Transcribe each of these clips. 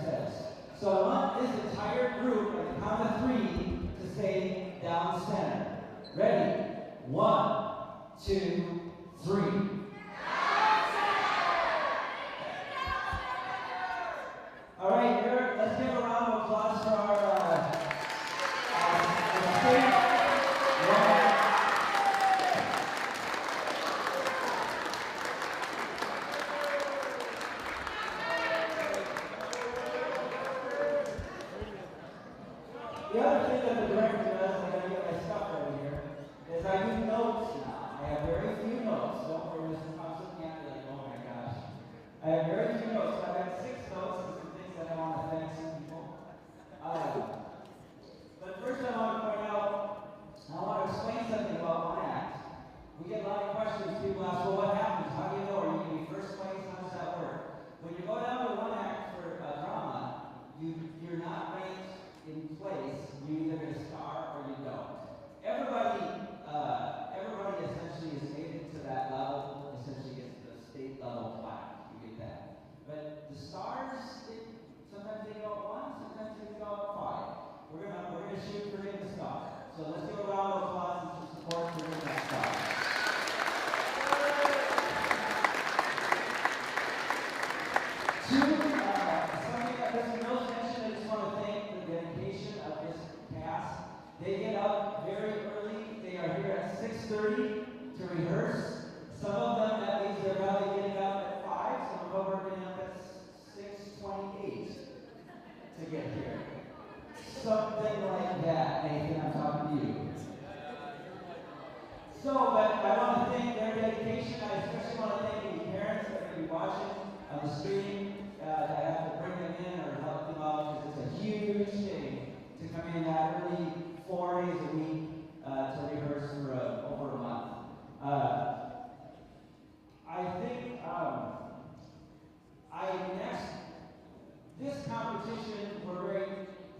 says. So I want this entire group at the count of 3 to say down center. Ready? 1, 2, 3. All right, here, let's give a round of applause for our state. The other thing that the director does, I gotta get my stuff over here, is I do notes now. I have very few notes. Don't worry, Mr. Thompson can't be like, oh my gosh. I have very few notes. I've got 6 notes and some things that I want to thank some people. But first I want to point out, I want to explain something about one act. We get a lot of questions. People ask, well, what happens? How do you know? Are you going to be first place? How does that work? When you go down to one act for drama, you're not ranked in place. You either get a star or you don't. Everybody essentially is made it to that level, essentially gets the state level plaque. You get that. But the stars, sometimes they go at 1, sometimes they go at 5. We're gonna shoot for getting a star. So let's give a round of applause and some support for getting that star. Something that Mr. Mills mentioned, I just want to thank the dedication of this cast. They get up very early. They are here at 6:30 to rehearse. Some of them, that means they're probably getting up at 5. Some of them are getting up at 6:28 to get here. Something like that, Nathan, I'm talking to you. So, but I want to thank their dedication. I especially want to thank any parents that are going to be watching on the stream that have to bring them in or help them out, because it's a huge thing to come in that early 4 days a week to rehearse for over a month. I think this competition, we're very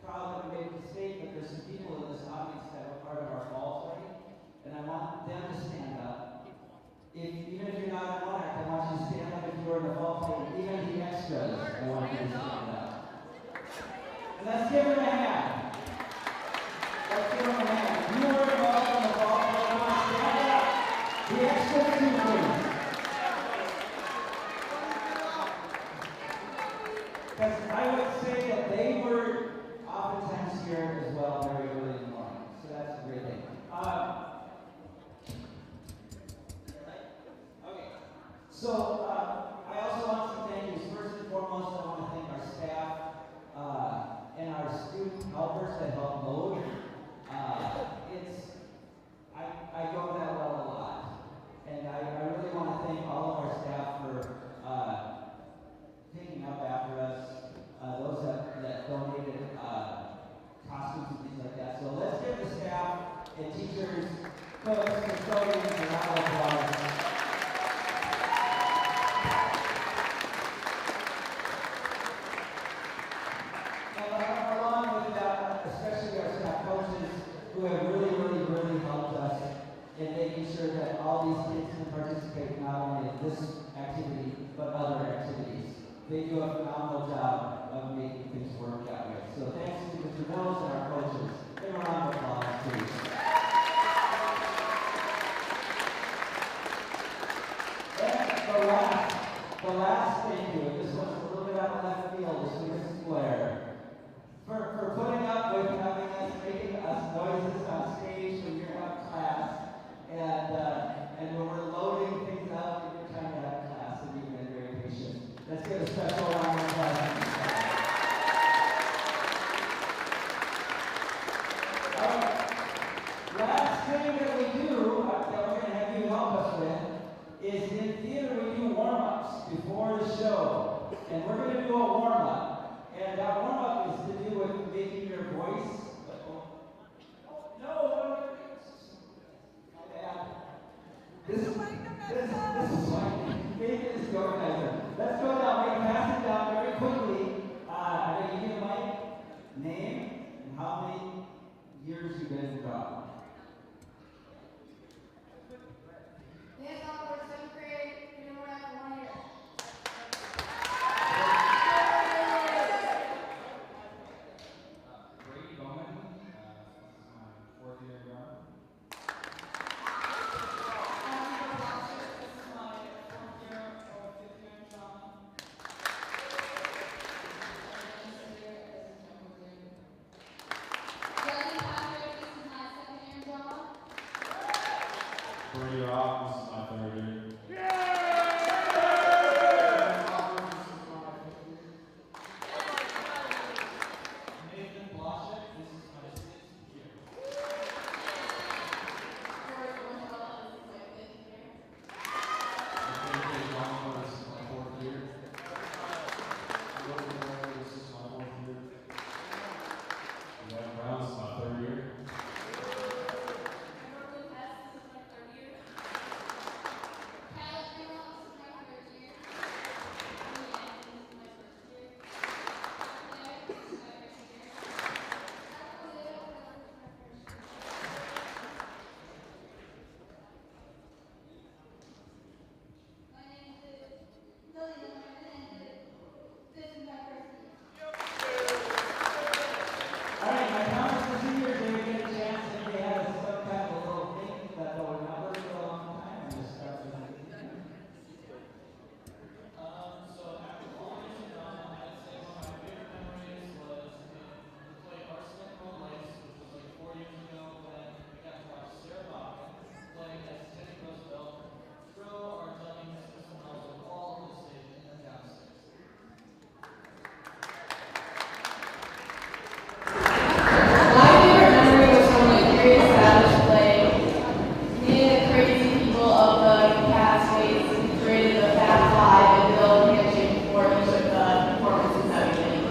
proud that we made the state, but there's some people in this audience that are part of our fall play, and I want them to stand up. Even if you're not in one act, I want you to stand up if you're in the fall play. Even the extras, I want you to stand up. And let's give them a hand. Let's give them a hand. If you were involved in the fall play, I want to stand up. The extras too, please. Because I would say that they were oftentimes here as well very early in the morning. So that's a great thing. Okay. So I also want some thank yous. First and foremost, I want to thank our staff and our student helpers that help load. I go that well a lot. And I really want to thank all of our staff for picking up after us. Those that donated costumes and things like that. So let's give the staff and teachers, cooks, custodians, a round of applause. And along with that, especially our staff coaches who have really helped us in making sure that all these kids can participate not only in this activity, but other activities. They do a phenomenal job of making things work that way. So thanks to Mr. Mills and our coaches. Give a round of applause, please. And the last thank you, this one's a little bit out of left field, is to Mrs. Blair. For putting up with having us, making us noises on stage when you're out of class, and when we're loading things up, you're trying to have class, and you've been very patient. Let's give a special round of applause. Last thing that we do, that we're going to have you help us with, is in theater we do warm-ups before the show. And we're going to do a warm-up. And that warm-up is to do with making your voice. No. This is like, Nathan is the organizer. Let's go down, we can pass it down very quickly. I'm going to give you the mic, name, and how many years you've been in drama. Yes, I'll go to 7th grade, been around for 1 year. Rock, this is my third year. Nathan Bloshek, this is my 6th year. This is my 4th year. This is my 4th year. Brown, this is my 3rd year. Alright, my comments for seniors, they get a chance if they have some kind of a little thing that they'll remember for a long time. I'm just start with my So after all this is done, I'd say one of my favorite memories was to play Arsenal Pro Lights, which was like 4 years ago when we got to watch Sarah Bachman play as Teddy Roosevelt, throw our dummy Mr. Ronaldo all over the stage and then downstairs. My favorite memory was from the Curious Savage play. Me and the crazy people of the castmates created the Fab Five and built a handshake before each of the performances that we did.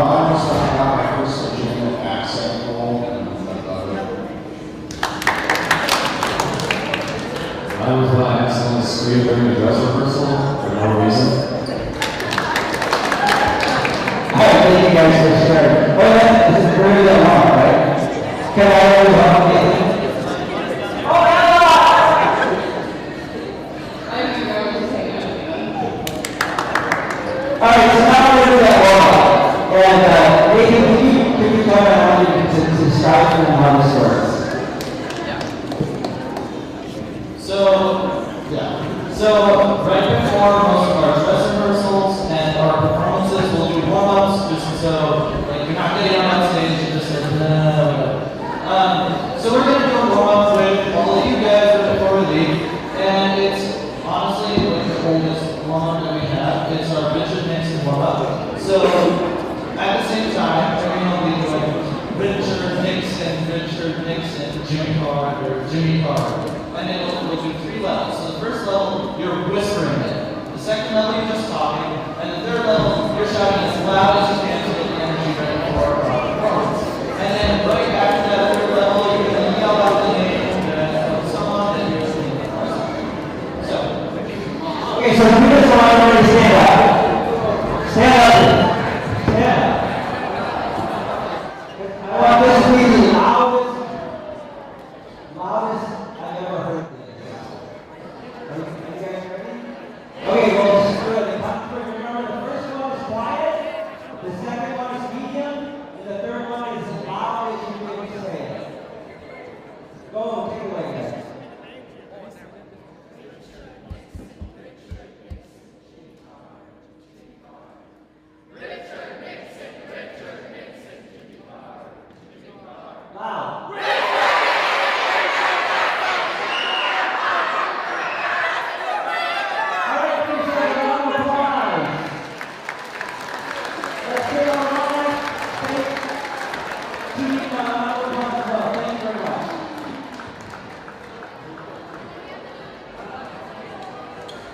Mine was when I got my first legitimate accent role and I love it. Mine was when I accidentally screamed during the dress rehearsal for no reason. Alright, thank you guys for sharing. Oh, yeah, this is really that long, right? Can I have a long meeting? Oh, yeah! Alright, so now we're going to do that warm-up. And, Nathan, can you tell me how you to describe to them how this works? So right before most of our dress rehearsals and our performances, we'll do warm-ups just so like you're not getting on stage, you just like, so we're gonna do a warm-up with all of you guys right before we leave, and it's honestly like the oldest warm-up that we have. It's our Richard Nixon warm-up. So at the same time, everyone will be doing Richard Nixon, Jimmy Carr. And then we'll do 3 levels. So the first level, you're whispering it. The second level, you're just talking. And the third level, you're shouting as loud as you can